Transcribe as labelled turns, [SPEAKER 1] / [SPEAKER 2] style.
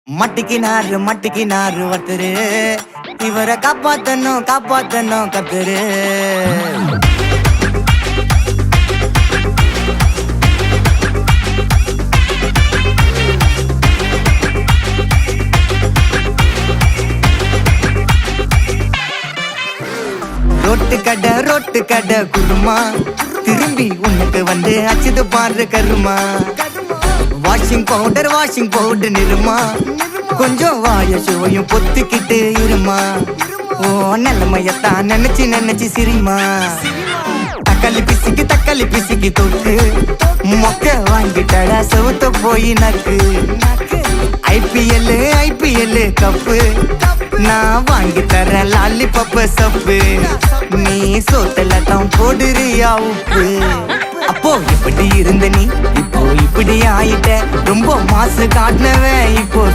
[SPEAKER 1] மட்டிக்கினாரு ஒருத்தரு, இவரை காப்பாத்தணும் கத்துரு. ரோட்டு கடை குருமா, திரும்பி உனக்கு வந்து அச்சுது பாரு கருமா. வாஷிங் பவுடர் நிறுமா, கொஞ்சம் வாய சுவையும் பொத்துக்கிட்டு இருமா. ஓ நிலைமையத்தான் நினைச்சு சிரிமா. தக்காளி பிசிக்கு தொக்கு, மொக்க வாங்கிட்டடா செவுத்த போய் நக்கு. ஐபிஎல் கப்பு, நான் வாங்கி தரேன் லாலிபப்பு சப்பு. நீ சோத்தல தான் போடுறியா உப்பு. அப்போ இப்படி இருந்த நீ இப்போ இப்படி ஆயிட்ட, ரொம்ப மாசு காட்டினவன் இப்போ